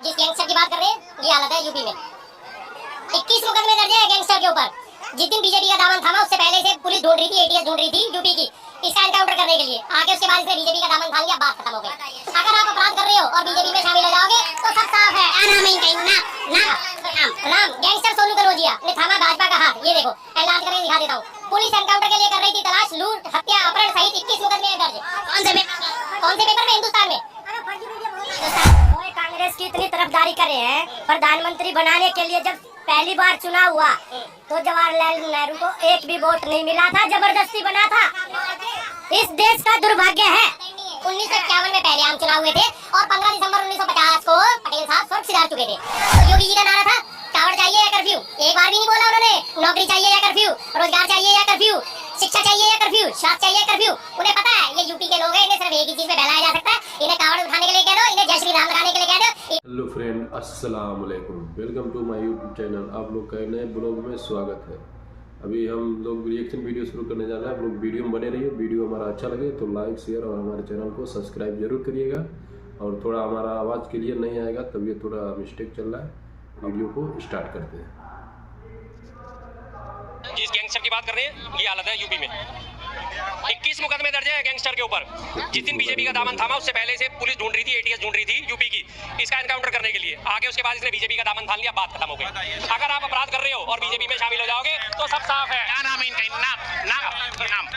जिस गैंगस्टर की बात कर रहे हैं ये हालत है यूपी में। 21 मुकदमे दर्ज है गैंगस्टर के ऊपर। जिस दिन बीजेपी का दामन थामा उससे पहले से पुलिस ढूंढ रही थी, एटीएस ढूंढ रही थी यूपी की इसका एनकाउंटर करने के लिए। आगे उसके बाद इसने बीजेपी का दामन थाम लिया, बात खत्म हो गई। अगर आप अपराध कर रहे हो और बीजेपी में शामिल हो जाओगे तो सब साफ है। राम गैंगस्टर सोनू कनौजिया ने थामा भाजपा का हाथ। ये देखो ऐलान करके दिखा देता हूँ। पुलिस एनकाउंटर के लिए कर रही थी तलाश, लूट, हत्या, अपहरण सहित 21 मुकदमे दर्ज। कौन से पेपर में? हिंदुस्तान में। कांग्रेस की इतनी तरफदारी कर रहे हैं, प्रधानमंत्री बनाने के लिए जब पहली बार चुनाव हुआ तो जवाहरलाल नेहरू को एक भी वोट नहीं मिला था, जबरदस्ती बना था। इस देश का दुर्भाग्य है। 1951 में पहले आम चुनाव हुए थे और 15 दिसंबर 1950 को पटेल साहब स्वर्ग सिधार चुके थे। तो योगी जी का नारा था कावड़ चाहिए या कर्फ्यू। एक बार भी नहीं बोला उन्होंने नौकरी चाहिए या कर्फ्यू, रोजगार चाहिए या कर्फ्यू, शिक्षा चाहिए या कर्फ्यू, स्वास्थ्य चाहिए या कर्फ्यू। उन्हें पता है ये यूपी के लोग हैं, इन्हें सिर्फ एक ही चीज में बहलाया जा सकता है। इन्हें कावड़ उठाने के लिए कह दो, इन्हें जय श्री राम लगाने के लिए कह दो। हेलो फ्रेंड, अस्सलाम वालेकुम, welcome to my YouTube channel. आप लोग का नए ब्लॉग में स्वागत है। अभी हम लोग रिएक्शन वीडियो शुरू करने जा रहे हैं। आप लोग वीडियो में बने रहिए। वीडियो हमारा अच्छा लगे तो लाइक, शेयर और हमारे चैनल को सब्सक्राइब जरूर करिएगा। और थोड़ा हमारा आवाज़ क्लियर नहीं आएगा तब ये थोड़ा मिस्टेक चल रहा है। वीडियो को स्टार्ट करते हैं। जिस गैंगस्टर की बात कर रहे हैं ये हालत है यूपी में। 21 मुकदमे दर्ज है गैंगस्टर के ऊपर। जिस दिन बीजेपी का दामन थामा उससे पहले से पुलिस ढूंढ रही थी, एटीएस ढूंढ रही थी यूपी की इसका एनकाउंटर करने के लिए। आगे उसके बाद इसने बीजेपी का दामन थाम लिया, बात खत्म हो गई। अगर आप अपराध कर रहे हो और बीजेपी में शामिल हो जाओगे तो सब साफ है। क्या नाम है इनका?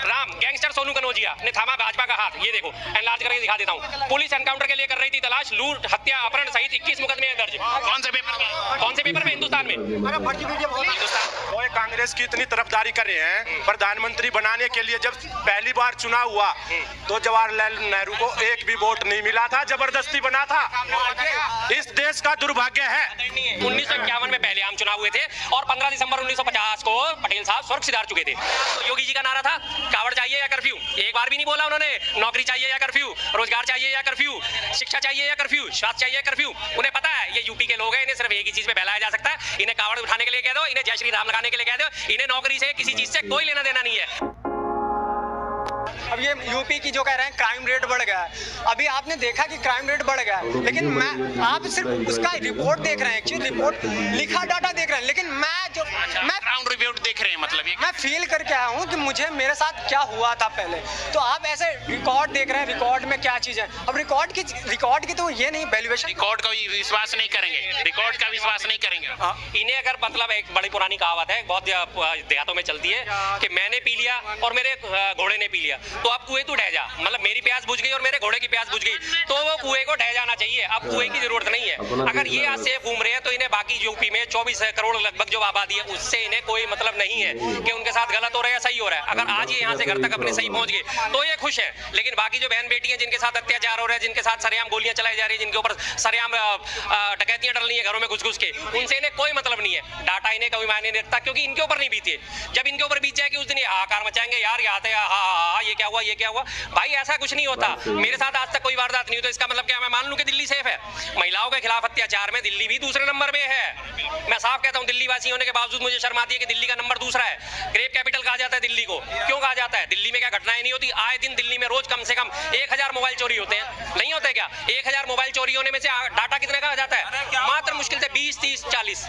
राम गैंगस्टर सोनू कनौजिया ने थामा भाजपा का हाथ। ये देखो ऐलान करके दिखा देता हूँ। पुलिस एनकाउंटर के लिए कर रही थी तलाश, लूट, हत्या, अपहरण सहित 21 मुकदमे दर्ज। कौन से पेपर में? हिंदुस्तान में। कांग्रेस की इतनी तरफदारी कर रहे हैं, प्रधानमंत्री बनाने के लिए जब पहली बार चुनाव हुआ तो जवाहरलाल नेहरू को एक भी वोट नहीं मिला था, जबरदस्ती बना था। इस देश का दुर्भाग्य है। 1951 में पहले आम चुनाव हुए थे और 15 दिसंबर 1950 को पटेल साहब स्वर्ग सिधार चुके थे। तो योगी जी का नारा था कावड़ चाहिए या कर्फ्यू। एक बार भी नहीं बोला उन्होंने नौकरी चाहिए या कर्फ्यू, रोजगार चाहिए या कर्फ्यू, शिक्षा चाहिए या कर्फ्यू, स्वास्थ्य चाहिए कर्फ्यू। उन्हें पता है ये यूपी के लोग हैं, इन्हें सिर्फ एक ही चीज में बहलाया जा सकता है। इन्हें कावड़ उठाने के लिए कह दो, इन्हें जय श्री राम लगाने के लिए कह दो। इन्हें नौकरी से किसी चीज से कोई लेना देना नहीं है। अब ये यूपी की जो कह रहे हैं क्राइम रेट बढ़ गया है। अभी आपने देखा कि क्राइम रेट बढ़ गया है, लेकिन आप सिर्फ उसका रिपोर्ट देख रहे हैं, एक्चुअली रिपोर्ट लिखा डाटा देख रहे हैं। लेकिन मैं ग्राउंड रिपोर्ट देख रहे हैं, मतलब ये मैं फील करके आया हूँ कि मुझे मेरे साथ क्या हुआ था पहले। तो आप ऐसे रिकॉर्ड देख रहे हैं, रिकॉर्ड में क्या चीज है। अब रिकॉर्ड की तो ये नहीं वैल्यूएशन। रिकॉर्ड का विश्वास नहीं करेंगे, रिकॉर्ड का विश्वास नहीं करेंगे। इन्हें अगर मतलब एक बड़ी पुरानी कहावत है, बहुत देहातों में चलती है कि मैंने पी लिया और मेरे घोड़े ने पी लिया तो अब कुएं तू ढह जा। मतलब मेरी प्यास बुझ गई और मेरे घोड़े की प्यास बुझ गई तो वो कुएं को ढह जाना चाहिए। अब कुएं की जरूरत नहीं है। अगर ये आज सेफ घूम रहे हैं तो इन्हें बाकी यूपी में 24 करोड़ लगभग जो आबादी है उससे इन्हें कोई मतलब नहीं है कि उनके साथ गलत हो रहा है या सही हो रहा है। अगर आज ये यहाँ से घर तक अपने सही पहुंच गए तो ये खुश है। लेकिन बाकी जो बहन बेटी हैं जिनके साथ अत्याचार हो रहा है, जिनके साथ सरेआम गोलियां चलाई जा रही है, जिनके ऊपर सरेआम डकैतियां डल रही है घरों में घुस घुस के, उनसे इन्हें कोई मतलब नहीं है। डाटा इन्हें कभी मायने नहीं रखता क्योंकि इनके ऊपर नहीं बीती है। जब इनके ऊपर बीत जाएगी उस दिन ये हाहाकार मचाएंगे, यार यहाँ थे ये क्या हुआ, ये क्या हुआ। भाई ऐसा कुछ नहीं होता। मेरे साथ आज तक कोई वारदात नहीं हुई तो इसका मतलब क्या मैं मान लूं कि दिल्ली सेफ है? महिलाओं के खिलाफ अत्याचार में दिल्ली भी दूसरे नंबर पे है। मैं साफ कहता हूं, दिल्ली वासी होने के बावजूद मुझे शर्म आती है कि दिल्ली का नंबर दूसरा है। ग्रेव कैपिटल कहा जाता है दिल्ली को। क्यों कहा जाता है? दिल्ली में क्या घटनाएं नहीं होती? आए दिन दिल्ली में रोज कम से कम 1000 मोबाइल चोरी होते हैं, नहीं होते क्या? 1000 मोबाइल चोरी होने में से डाटा कितने का जाता है? मात्र मुश्किल से 20, 30, 40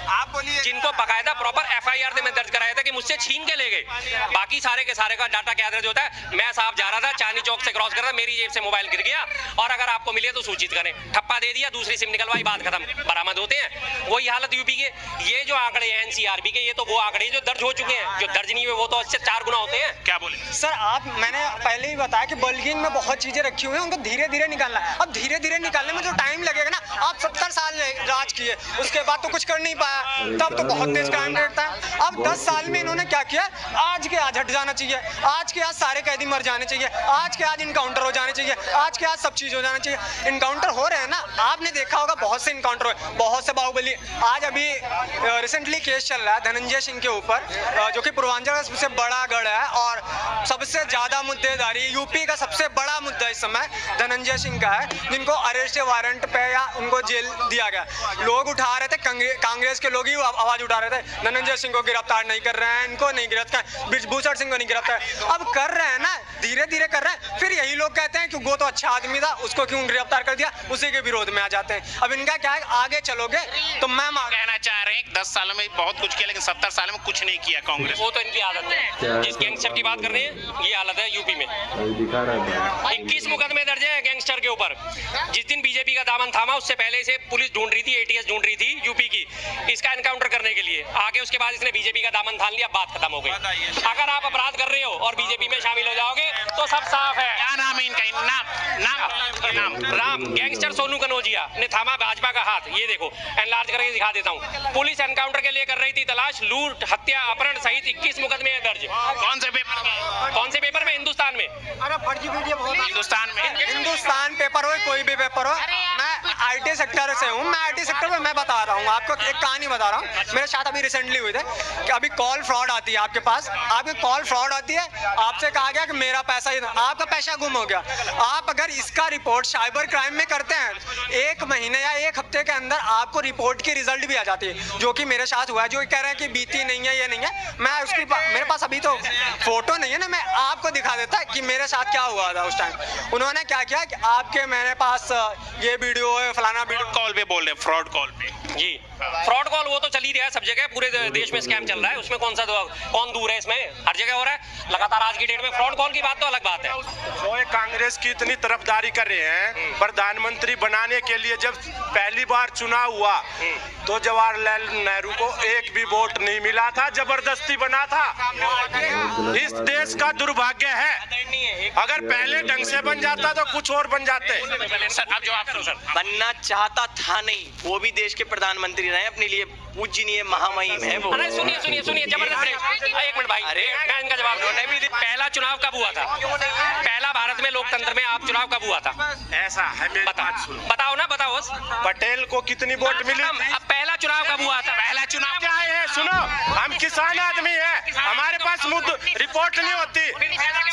जिनको बकायदा प्रॉपर FIR में दर्ज कराया था कि मुझसे छीन के ले गए। बाकी सारे के सारे का डाटा क्या दर्ज होता है? मैं साहब जा रहा था, चांदनी चौक से क्रॉस कर रहा, मेरी जेब से मोबाइल गिर गया और अगर आपको मिले तो सूचित करें। ठप्पा दे दिया, दूसरी सिम निकलवाई, बात खत्म, बरामद होते हैं। वही हालत यूपी के। ये जो आंकड़े हैं NCRB के, ये तो वो आंकड़े जो दर्ज हो चुके हैं। जो दर्ज नहीं हुए वो तो इससे 4 गुना होते हैं। क्या बोले सर? मैंने पहले ही बताया कि बल्किंग में बहुत चीजें रखी हुई हैं, उनको धीरे धीरे निकालना है। अब धीरे धीरे निकालने में जो टाइम लगेगा ना, आप 70 साल राज किए उसके बाद तो कुछ कर नहीं पाया, तब तो बहुत तेज क्राइम रेट था। अब 10 साल में इन्होंने क्या किया? आज के आज हट जाना चाहिए, आज के आज सारे कैदी मर जाने चाहिए, आज के आज इनकाउंटर हो जाने चाहिए, आज के आज सब चीज हो जाना चाहिए। इनकाउंटर हो रहे हैं ना, आपने देखा होगा बहुत से इनकाउंटर हुए, बहुत से बाहुबली। आज अभी रिसेंटली केस चल रहा है धनंजय सिंह के ऊपर, जो कि पूर्वांचल का सबसे बड़ा गढ़ है और सबसे ज्यादा मुद्देदारी यूपी का सबसे बड़ा मुद्दा इस समय धनंजय सिंह का है, जिनको अरेस्ट वारंट पे या उनको जेल दिया गया। लोग उठा रहे थे, कांग्रेस के लोग ही आवाज उठा रहे थे, धनंजय सिंह को गिरफ्तार नहीं कर रहे हैं, इनको नहीं गिरफ्तार, ब्रिजभूषण सिंह को नहीं गिरफ्तार। अब कर रहे हैं ना, धीरे धीरे कर रहे हैं। फिर यही लोग कहते हैं कि वो तो अच्छा आदमी था, उसको क्यों गिरफ्तार कर दिया, उसी के विरोध में आ जाते हैं। अब इनका क्या है, आगे चलोगे तो मैं कहना चाह रहे हैं 10 सालों में बहुत कुछ किया, लेकिन 70 सालों में कुछ नहीं किया कांग्रेस। वो तो इनकी आदत है। जिस गैंगस्टर की बात कर रहे हैं, ये हालत है यूपी में। अभी दिखा रहा है 21 मुकदमे दर्ज है गैंगस्टर के ऊपर। जिस दिन बीजेपी का दामन थामा, उससे पहले इसे पुलिस ढूंढ रही थी, एटीएस ढूंढ रही थी यूपी की, इसका एनकाउंटर करने के लिए। आगे उसके बाद इसने बीजेपी का दामन थाम लिया, बात खत्म हो गई। अगर आप अपराध कर रहे हो और बीजेपी में शामिल हो जाओगे तो सब साफ है। क्या नाम है इनका? नाम राम गैंगस्टर सोनू कनौजिया ने थामा भाजपा का हाथ। ये देखो, एनलार्ज करके दिखा देता हूँ। पुलिस एनकाउंटर के लिए कर रही थी तलाश। लूट, हत्या, अपहरण सहित 21 मुकदमे हैं दर्ज। कौन से पेपर में? कौन से पेपर में? हिंदुस्तान में। हिंदुस्तान में। हिंदुस्तान पेपर हो, कोई भी पेपर हो, मैं आईटी सेक्टर से हूँ। मैं आईटी सेक्टर में मैं बता रहा हूँ आपको, एक कहानी बता रहा हूँ। मेरे साथ अभी रिसेंटली हुई थे कि अभी कॉल फ्रॉड आती है आपके पास, आपकी कॉल फ्रॉड आती है, आपसे कहा गया कि मेरा पैसा, आपका पैसा गुम हो गया। आप अगर इसका रिपोर्ट साइबर क्राइम में करते हैं, 1 महीने या 1 हफ्ते के अंदर आपको रिपोर्ट की रिजल्ट भी आ जाती है, जो कि मेरे साथ हुआ है। जो कह रहे हैं कि बीती नहीं है, ये नहीं है, मैं उसकी मेरे पास अभी तो फोटो नहीं है ना, मैं आपको दिखा देता कि मेरे साथ क्या हुआ था उस टाइम। उन्होंने क्या किया कि आपके मेरे पास ये वीडियो है, फलाना वीडियो। कॉल पे बोल रहे, फ्रॉड कॉल पे। जी, फ्रॉड कॉल वो तो चल ही रहा है सब जगह, पूरे देश में स्कैम चल रहा है। उसमें कौन दूर है, इसमें हर जगह हो रहा है लगातार। आज की डेट में फ्रॉड कॉल की बात तो अलग बात है। जो ये कांग्रेस की इतनी तरफदारी कर रहे हैं, प्रधानमंत्री बनाने के लिए जब पहली बार चुनाव हुआ तो जवाहरलाल नेहरू को एक भी वोट नहीं मिला था, जबरदस्ती बना था। इस देश का दुर्भाग्य है। अगर पहले ढंग से बन जाता तो कुछ और बन जाते। सर अब जवाब करो सर। बनना चाहता था नहीं, वो भी देश के प्रधानमंत्री रहे, अपने लिए पूजनीय महामहिम है वो। अरे सुनिए जबरदस्त। एक मिनट भाई, मैं इनका जवाब दूं। पहला चुनाव कब हुआ था? पहला भारत में लोकतंत्र में आप चुनाव कब हुआ था? ऐसा है, मेरी बात सुनो। बताओ ना, बताओ। पटेल को कितनी वोट मिली? अब पहला चुनाव कब हुआ था? पहला चुनाव क्या है, सुनो, हम किसान आदमी हैं, हमारे पास रिपोर्ट नहीं होती,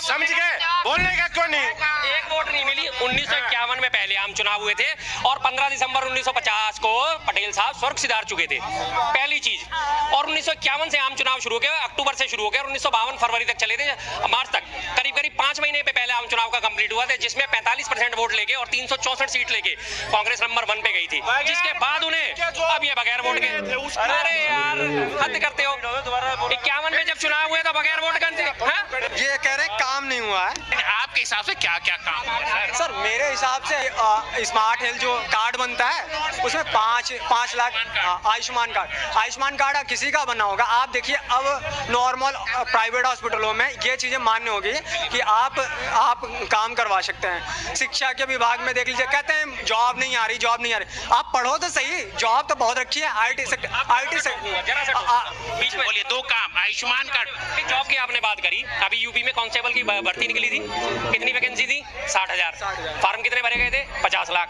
समझ गए? बोलने का क्यों नहीं? एक वोट नहीं मिली। 1951 में पहले आम चुनाव हुए थे और 15 दिसंबर 1950 को पटेल साहब स्वर्ग सिधार चुके थे, पहली चीज। और 1951 से आम चुनाव शुरू हो गए, अक्टूबर से शुरू हो गए और 1952 फरवरी तक चले थे, मार्च तक। करीब 5 महीने पे पहले आम चुनाव का कंप्लीट हुआ था, जिसमें 45% वोट लेके और 364 सीट लेके कांग्रेस नंबर 1 पे गई थी, जिसके बाद उन्हें अब ये बगैर वोट के। अरे यार, हद करते हो। 51 में जब चुनाव हुए तो बगैर वोट के ये कह रहे हैं काम नहीं हुआ है। आपके हिसाब से क्या क्या काम हुआ है? सर मेरे हिसाब से स्मार्ट हेल्थ जो कार्ड बनता है उसमें 5 लाख आयुष्मान कार्ड किसी का बना होगा। आप देखिए अब नॉर्मल प्राइवेट हॉस्पिटलों में ये चीज़ें मान्य होगी कि आप काम करवा सकते हैं। शिक्षा के विभाग में देख लीजिए, कहते हैं जॉब नहीं आ रही। आप पढ़ो तो सही, जॉब तो बहुत रखी है। आई टी बीच में बोलिए 2 काम। आयुष्मान कार्ड, जॉब की आपने बात करी। अभी यूपी में कांस्टेबल की भर्ती निकली थी, कितनी वैकेंसी थी? 60,000। फार्म कितने भरे गए थे? 50 लाख।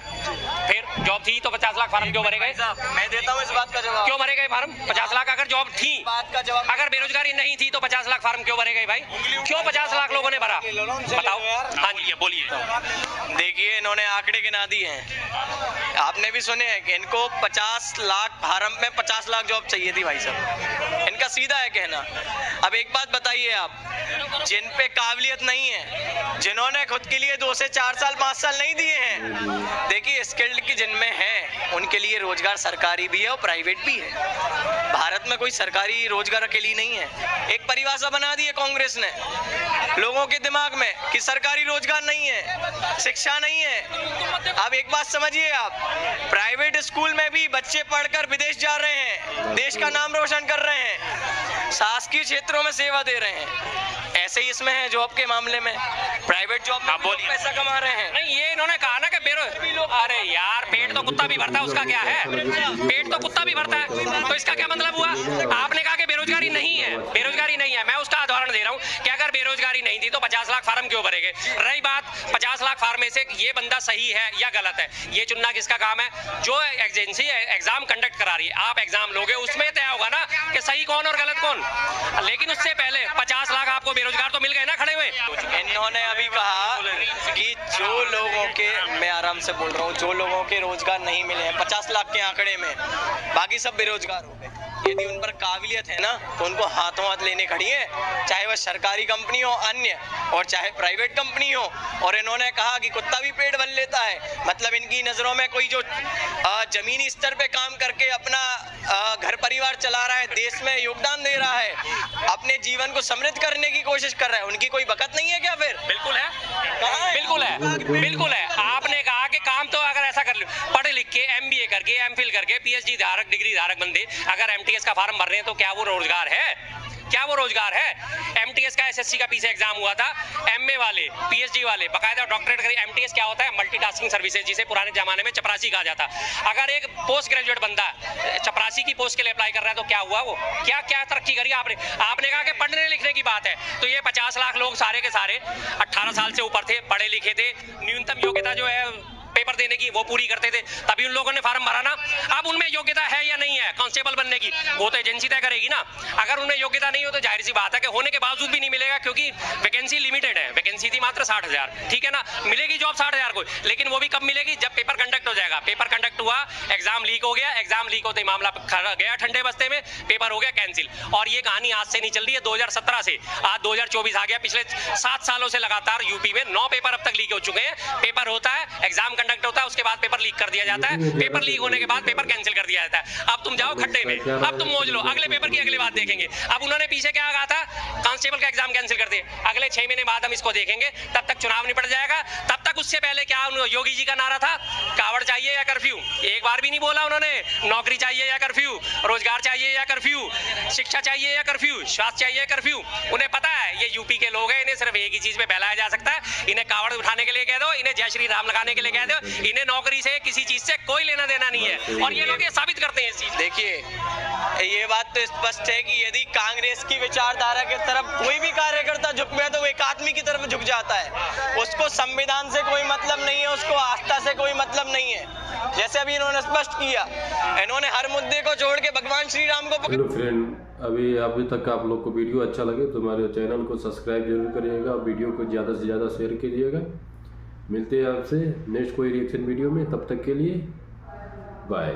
फिर जॉब थी तो 50 लाख फार्म क्यों भरे गए? मैं देता हूँ इस बात का जवाब। क्यों भरे गए फार्म? 50 लाख अगर जॉब थी, बात का जवाब। अगर बेरोजगारी नहीं थी तो 50 लाख फार्म क्यों भरे गए भाई? क्यों 50 लाख लोगों ने भरा? बताओ। हाँ बोलिए। देखिए इन्होंने आंकड़े गिना दिए हैं, आपने भी सुने हैं कि इनको 50 लाख फार्म में 50 लाख जॉब चाहिए थी भाई साहब। इनका सीधा है कहना। अब एक बात बताइए आप, जिन पे काबिलियत नहीं है, जिन्होंने खुद के लिए 2 से 4 साल 5 साल नहीं दिए हैं, देखिए स्किल्ड की जिनमें है उनके लिए रोजगार सरकारी भी है और प्राइवेट भी है। भारत में कोई सरकारी रोजगार अकेली नहीं है। एक परिभाषा बना दी है कांग्रेस ने लोगों के दिमाग में कि सरकारी रोजगार नहीं है, शिक्षा नहीं है। अब एक बात समझिए आप, प्राइवेट स्कूल में भी बच्चे पढ़कर विदेश जा रहे हैं, देश का नाम रोशन कर रहे हैं, शासकीय क्षेत्रों में सेवा दे रहे हैं। ऐसे ही इसमें है जॉब के मामले में, प्राइवेट जॉब में बोलिए पैसा कमा रहे हैं। नहीं, ये इन्होंने कहा ना कि अरे यार, पेट तो कुत्ता भी भरता है, उसका क्या है? पेट तो कुत्ता भी भरता है, तो इसका क्या मतलब हुआ? आपने कहा कि बेरोजगारी नहीं है, बेरोजगारी नहीं है। मैं उसका उदाहरण दे रहा हूँ कि अगर बेरोजगारी नहीं थी तो 50 लाख फार्म क्यों भरे गए? रही बात 50 लाख फार्म में से ये बंदा सही है या गलत है, ये चुनना किसका काम है? जो एजेंसी एग्जाम कंडक्ट करा रही है, आप एग्जाम लोगे, उसमें तय होगा ना कि सही कौन और गलत कौन। लेकिन उससे पहले 50 लाख आपको बेरोजगार रोजगार तो मिल गए ना खड़े हुए। इन्होंने अभी कहा कि जो लोगों के, मैं आराम से बोल रहा हूँ, जो लोगों के रोजगार नहीं मिले हैं 50 लाख के आंकड़े में, बाकी सब बेरोजगार हो गए। यदि उन पर काबिलियत है ना तो उनको हाथों हाथ लेने खड़ी है, चाहे वह सरकारी कंपनी हो अन्य और चाहे प्राइवेट कंपनी हो। और इन्होंने कहा कि कुत्ता भी पेट भर लेता है, मतलब इनकी नजरों में कोई जो जमीनी स्तर पे काम करके अपना घर परिवार चला रहा है, देश में योगदान दे रहा है, अपने जीवन को समृद्ध करने की कोशिश कर रहा है, उनकी कोई बकत नहीं है क्या? फिर बिल्कुल है, बिल्कुल है, बिल्कुल है। आपने कहा कि काम तो अगर ऐसा कर लो, पढ़े लिख के MBA करके MPhil करके PhD धारक डिग्री धारक बंदे अगर MTS का फॉर्म भर रहे हैं तो क्या वो रोजगार है? क्या वो रोजगार है? MTS का SSC का पीछे एग्जाम हुआ था, MA वाले PhD वाले बकायदा डॉक्टरेट करे। MTS क्या होता है? मल्टीटास्किंग सर्विसेज, जिसे पुराने जमाने में चपरासी कहा जाता। अगर एक पोस्ट ग्रेजुएट बंदा चपरासी की पोस्ट के लिए अप्लाई कर रहा है तो क्या हुआ? वो क्या क्या तरक्की करी आपने कहा कि पढ़ने लिखने की बात है, तो ये 50 लाख लोग सारे के सारे 18 साल से ऊपर थे, पढ़े लिखे थे, न्यूनतम योग्यता जो है पेपर देने की वो पूरी करते थे, तभी उन लोगों ने फॉर्म भरा ना। अब उनमें योग्यता है या नहीं है कांस्टेबल बनने की, वो तो एजेंसी तय करेगी ना। अगर उनमें योग्यता नहीं हो तो जाहिर सी बात है कि होने के बावजूद भी नहीं मिलेगा, क्योंकि वैकेंसी लिमिटेड है। वैकेंसी थी मात्र 60,000, ठीक है ना, मिलेगी जॉब 60,000 को, लेकिन वो भी कब मिलेगी? जब पेपर कंडक्ट हो जाएगा। पेपर कंडक्ट हुआ, एग्जाम लीक हो गया, एग्जाम लीक होते मामला गया ठंडे बस्ते में, पेपर हो गया कैंसिल। और ये कहानी आज से नहीं चल रही है, 2017 से आज 2024 आ गया। पिछले 7 सालों से लगातार यूपी में 9 पेपर अब तक लीक हो चुके हैं। पेपर होता है, एग्जाम कंडक्ट होता है, उसके बाद पेपर लीक कर दिया जाता है, पेपर लीक होने के बाद पेपर कैंसिल कर दिया जाता है। अब तुम जाओ खड्डे में, अब तुम मौज लो, अगले पेपर की अगली बात देखेंगे। अब उन्होंने पीछे क्या कहा था? कांस्टेबल का एग्जाम कैंसिल कर दिए, अगले 6 महीने बाद हम इसको देखेंगे, तब तक चुनाव निपट जाएगा। तब तक उससे पहले क्या योगी जी का नारा था? कावड़ चाहिए या कर्फ्यू? एक बार भी नहीं बोला उन्होंने। नौकरी चाहिए या कर्फ्यू, रोजगार चाहिए या कर्फ्यू, शिक्षा चाहिए या कर्फ्यू, स्वास्थ्य चाहिए कर्फ्यू। उन्हें पता है ये यूपी के लोग हैं, इन्हें सिर्फ एक ही चीज पे बहलाया जा सकता है। इन्हें कावड़ उठाने के लिए कह दो, इन्हें जय श्री राम लगाने के लिए कह दो, इन्हें नौकरी से किसी चीज से कोई लेना देना नहीं है, और ये लोग ये साबित करते हैं इस चीज। देखिए, ये बात तो स्पष्ट है कि यदि कांग्रेस की विचारधारा की तरफ कोई भी कार्यकर्ता झुक गया तो वो एक आदमी की तरफ झुक जाता है। उसको संविधान से कोई मतलब नहीं है, उसको आस्था से कोई मतलब नहीं है। जैसे अभी इन्होंने स्पष्ट किया, इन्होंने हर मुद्दे को छोड़ के भगवान श्री राम को। हेलो फ्रेंड, अभी तक आप लोग को वीडियो अच्छा लगे तो हमारे चैनल को सब्सक्राइब जरूर करिएगा, वीडियो को ज़्यादा से ज़्यादा शेयर कीजिएगा। मिलते हैं आपसे नेक्स्ट कोई रिएक्शन वीडियो में, तब तक के लिए बाय।